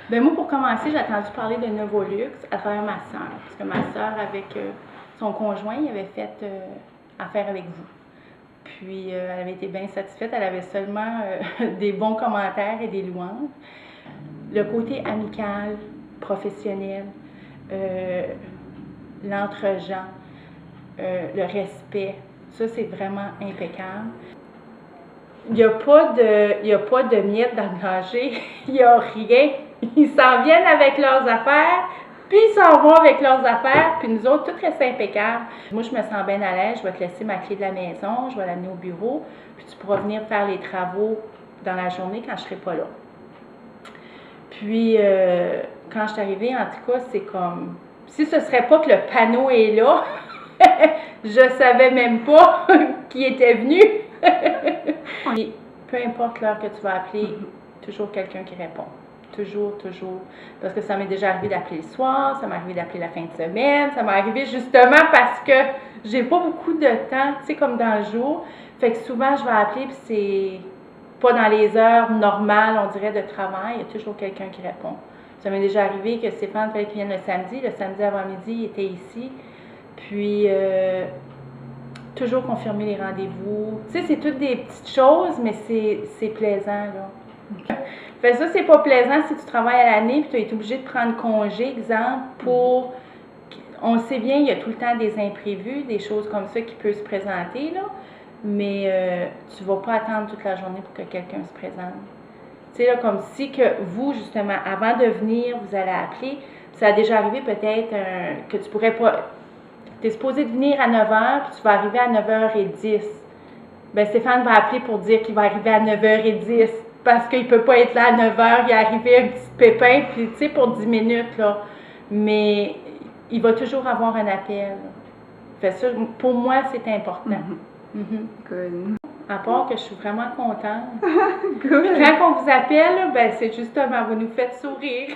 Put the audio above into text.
Ben moi, pour commencer, j'ai entendu parler de Novolux à travers ma sœur. Parce que ma sœur, avec son conjoint, il avait fait affaire avec vous. Puis, elle avait été bien satisfaite. Elle avait seulement des bons commentaires et des louanges. Le côté amical, professionnel, l'entre-gens, le respect, ça, c'est vraiment impeccable. Il n'y a pas de miettes dans le danger, il n'y a rien. Ils s'en viennent avec leurs affaires, puis ils s'en vont avec leurs affaires, puis nous autres, tout reste impeccable. Moi, je me sens bien à l'aise, je vais te laisser ma clé de la maison, je vais l'amener au bureau, puis tu pourras venir faire les travaux dans la journée quand je ne serai pas là. Puis, quand je suis arrivée, en tout cas, c'est comme, si ce ne serait pas que le panneau est là, je ne savais même pas qui était venu. Et peu importe l'heure que tu vas appeler, toujours quelqu'un qui répond. Toujours, toujours. Parce que ça m'est déjà arrivé d'appeler le soir, ça m'est arrivé d'appeler la fin de semaine, ça m'est arrivé justement parce que j'ai pas beaucoup de temps, tu sais, comme dans le jour. Fait que souvent, je vais appeler, puis c'est pas dans les heures normales, on dirait, de travail, il y a toujours quelqu'un qui répond. Ça m'est déjà arrivé que Stéphane fallait qu'il vienne le samedi avant-midi, il était ici. Puis, toujours confirmer les rendez-vous. Tu sais, c'est toutes des petites choses, mais c'est plaisant, là. Fait ça, c'est pas plaisant si tu travailles à l'année puis tu es obligé de prendre congé, exemple, pour... On sait bien, il y a tout le temps des imprévus, des choses comme ça qui peuvent se présenter, là, mais tu vas pas attendre toute la journée pour que quelqu'un se présente. Tu sais, là, comme si que vous, justement, avant de venir, vous allez appeler, ça a déjà arrivé peut-être que tu pourrais pas... Tu es supposé de venir à 9h, puis tu vas arriver à 9h10. Ben Stéphane va appeler pour dire qu'il va arriver à 9h10, parce qu'il ne peut pas être là à 9h, il est arrivé un petit pépin, puis tu sais, pour 10 minutes, là. Mais il va toujours avoir un appel. Fait ça, pour moi, c'est important. Good. À part que je suis vraiment contente. Good. Puis quand on vous appelle, ben c'est justement, vous nous faites sourire.